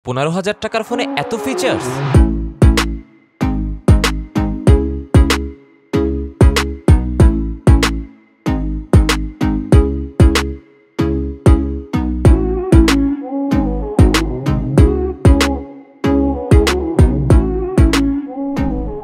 15,000 টাকার ফোনে এত ফিচার্স।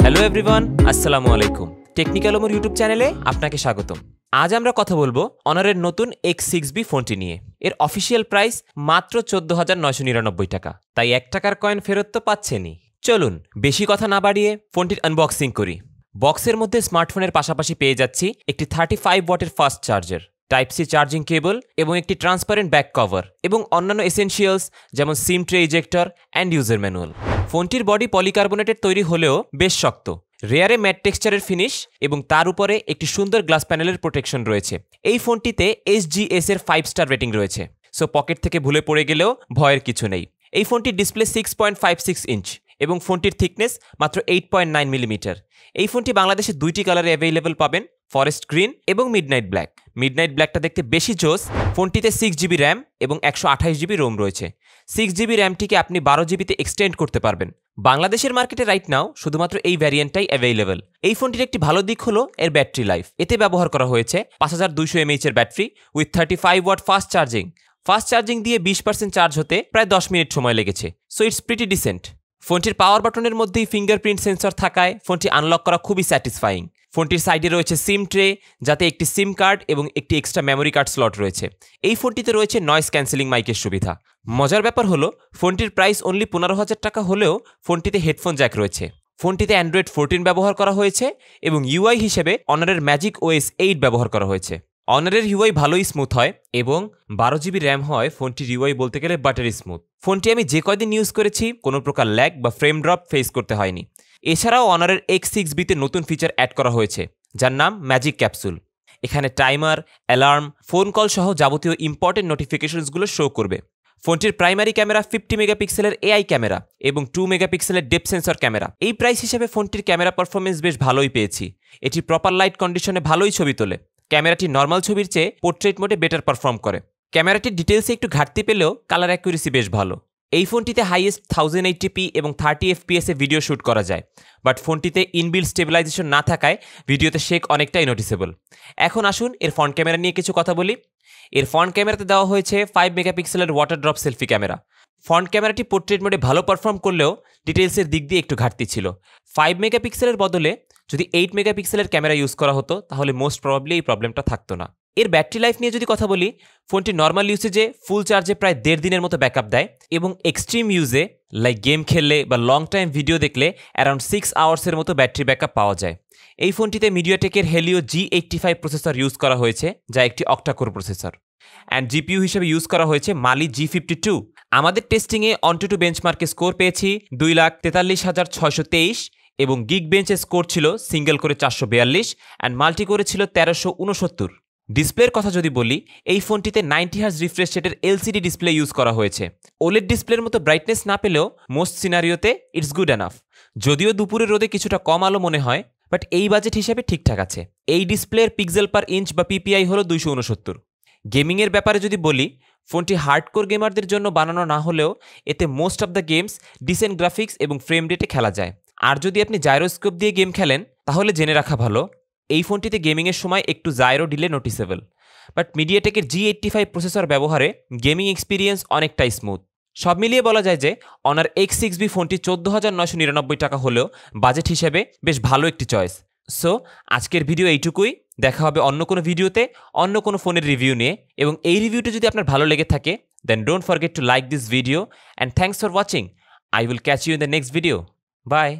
হ্যালো এভরিওয়ান, আসসালামু আলাইকুম। টেকনিক্যাল ওমর ইউটিউব চ্যানেলে আপনাকে স্বাগতম। আজ আমরা কথা বলবো অনারের নতুন X6B ফোনটি নিয়ে। এর অফিসিয়াল প্রাইস মাত্র 14,999 টাকা, তাই 1 টাকার কয়েন ফেরত তো পাচ্ছেনই। চলুন বেশি কথা না বাড়িয়ে ফোনটির আনবক্সিং করি। বক্সের মধ্যে স্মার্টফোনের পাশাপাশি পেয়ে যাচ্ছি একটি 35 ওয়াটের fast charger, type C charging cable এবং একটি ট্রান্সপারেন্ট ব্যাক কভার এবং অন্যান্য এসেনশিয়ালস যেমন SIM tray ejector and user manual. ফোনটির বডি পলিকার্বনেটের তৈরি হলেও বেশ শক্ত, রেয়ারে ম্যাট টেক্সচারের ফিনিশ এবং তার উপরে একটি সুন্দর গ্লাস প্যানেলের প্রোটেকশন রয়েছে। এই ফোনটিতে SGS এর 5 স্টার রেটিং রয়েছে, সো পকেট থেকে ভুলে পড়ে গেলেও ভয়ের কিছু নেই। এই ফোনটির ডিসপ্লে 6.56 ইঞ্চ এবং ফোনটির থিকনেস মাত্র 8.9 মিলিমিটার। এই ফোনটি বাংলাদেশে 2টি কালারে অ্যাভেলেবল পাবেন, ফরেস্ট গ্রিন এবং মিডনাইট ব্ল্যাক। মিডনাইট ব্ল্যাকটা দেখতে বেশি জোস। ফোনটিতে 6GB র্যাম এবং 128GB রোম রয়েছে। 6GB র্যামটিকে আপনি 12GBতে এক্সটেন্ড করতে পারবেন। বাংলাদেশের মার্কেটে রাইট নাও শুধুমাত্র এই ভ্যারিয়েন্টটাই অ্যাভেলেবল। এই ফোনটির একটি ভালো দিক হলো এর ব্যাটারি লাইফ। এতে ব্যবহার করা হয়েছে 5200 mAh এর battery with 35 watt fast charging. Fast charging দিয়ে 20% চার্জ হতে প্রায় 10 মিনিট সময় লেগেছে, সো ইটস প্রিটি ডিসেন্ট। ফোনটির পাওয়ার বাটনের মধ্যেই ফিঙ্গারপ্রিন্ট সেন্সর থাকায় ফোনটি আনলক করা খুবই স্যাটিসফাইং। ফোনটির সাইডে রয়েছে সিম ট্রে, যাতে একটি সিম কার্ড এবং একটি এক্সট্রা মেমোরি কার্ড স্লট রয়েছে। এই ফোনটিতে রয়েছে নয়েজ ক্যান্সেলিং মাইকের সুবিধা। মজার ব্যাপার হলো ফোনটির প্রাইস অনলি 15,000 টাকা হলেও ফোনটিতে হেডফোন জ্যাক রয়েছে। ফোনটিতে অ্যান্ড্রয়েড 14 ব্যবহার করা হয়েছে এবং ইউআই হিসেবে অনারের ম্যাজিক OS 8 ব্যবহার করা হয়েছে। অনারের ইউআই ভালোই স্মুথ হয় এবং 12GB র্যাম হয়। ফোনটির ইউআই বলতে গেলে বাটারি স্মুথ। ফোনটি আমি যে কয়দিন ইউজ করেছি কোনো প্রকার ল্যাগ বা ফ্রেম ড্রপ ফেস করতে হয়নি। এছাড়াও অনারের X6Bতে নতুন ফিচার অ্যাড করা হয়েছে, যার নাম ম্যাজিক ক্যাপসুল। এখানে টাইমার, অ্যালার্ম, ফোন কল সহ যাবতীয় ইম্পর্টেন্ট নোটিফিকেশনসগুলো শো করবে। ফোনটির প্রাইমারি ক্যামেরা 50 মেগাপিক্সেলের AI ক্যামেরা এবং 2 মেগাপিক্সেলের ডেপথ সেন্সর ক্যামেরা। এই প্রাইস হিসেবে ফোনটির ক্যামেরা পারফরমেন্স বেশ ভালোই পেয়েছি। এটি প্রপার লাইট কন্ডিশনে ভালোই ছবি তোলে। ক্যামেরাটি নর্মাল ছবির চেয়ে পোর্ট্রেট মোডে বেটার পারফর্ম করে। ক্যামেরাটির ডিটেলসে একটু ঘাটতি পেলেও কালার অ্যাকুরেসি বেশ ভালো। এই ফোনটিতে হাইয়েস্ট 1080p এবং 30 FPS এ ভিডিও শ্যুট করা যায়, বাট ফোনটিতে ইনবিল্ট স্টেবিলাইজেশন না থাকায় ভিডিওতে শেক অনেকটাই নোটিসেবল। এখন আসুন এর ফ্রন্ট ক্যামেরা নিয়ে কিছু কথা বলি। এর ফ্রন্ট ক্যামেরাতে দেওয়া হয়েছে 5 মেগাপিক্সেলের water drop selfie camera. Front ক্যামেরাটি পোর্ট্রেট মোডে ভালো পারফর্ম করলেও ডিটেলসের দিক দিয়ে একটু ঘাটতি ছিল। 5 মেগাপিক্সেলের বদলে যদি 8 মেগাপিক্সেলের ক্যামেরা ইউজ করা হতো তাহলে মোস্ট প্রবাবলি এই প্রবলেমটা থাকতো না। এর ব্যাটারি লাইফ নিয়ে যদি কথা বলি, ফোনটি নর্মাল ইউসেজে ফুল চার্জে প্রায় 1.5 দিনের মতো ব্যাকআপ দেয় এবং এক্সট্রিম ইউজে লাইক গেম খেললে বা লং টাইম ভিডিও দেখলে অ্যারাউন্ড 6 আওয়ার্সের মতো ব্যাটারি ব্যাকআপ পাওয়া যায়। এই ফোনটিতে মিডিয়াটেকের হেলিও G85 প্রসেসর ইউজ করা হয়েছে, যা একটি অক্টাকোর প্রসেসর, অ্যান্ড জিপিইউ হিসেবে ইউজ করা হয়েছে মালি G52। আমাদের টেস্টিংয়ে অনটু বেঞ্চমার্কে স্কোর পেয়েছি 2,43,623 এবং গিগ বেঞ্চের স্কোর ছিল সিঙ্গেল করে 442 অ্যান্ড মাল্টি করে ছিল 1369। ডিসপ্লের কথা যদি বলি, এই ফোনটিতে 90Hz রিফ্রেশ রেটের LCD ডিসপ্লে ইউজ করা হয়েছে। OLED ডিসপ্লের মতো ব্রাইটনেস না পেলেও মোস্ট সিনারিওতে ইটস গুড এনাফ। যদিও দুপুরের রোদে কিছুটা কম আলো মনে হয়, বাট এই বাজেট হিসেবে ঠিকঠাক আছে। এই ডিসপ্লের পিক্সেল পার ইঞ্চ বা PPI হলো 269। গেমিংয়ের ব্যাপারে যদি বলি, ফোনটি হার্ডকোর গেমারদের জন্য বানানো না হলেও এতে most of the games decent graphics এবং ফ্রেম রেটে খেলা যায়। আর যদি আপনি জাইরোস্কোপ দিয়ে গেম খেলেন তাহলে জেনে রাখা ভালো, এই ফোনটিতে গেমিংয়ের সময় একটু জাইরো ডিলে নোটিসেবল, বাট মিডিয়াটেকের G85 প্রসেসর ব্যবহারে গেমিং এক্সপিরিয়েন্স অনেকটাই স্মুথ। সব মিলিয়ে বলা যায় যে অনার X6B ফোনটি 14,999 টাকা হলেও বাজেট হিসেবে বেশ ভালো একটি চয়েস। সো আজকের ভিডিও এইটুকুই। দেখা হবে অন্য কোনো ভিডিওতে অন্য কোনো ফোনের রিভিউ নিয়ে, এবং এই রিভিউটা যদি আপনার ভালো লেগে থাকে then don't forget to like this video and thanks for watching. I will catch you in the next video. Bye.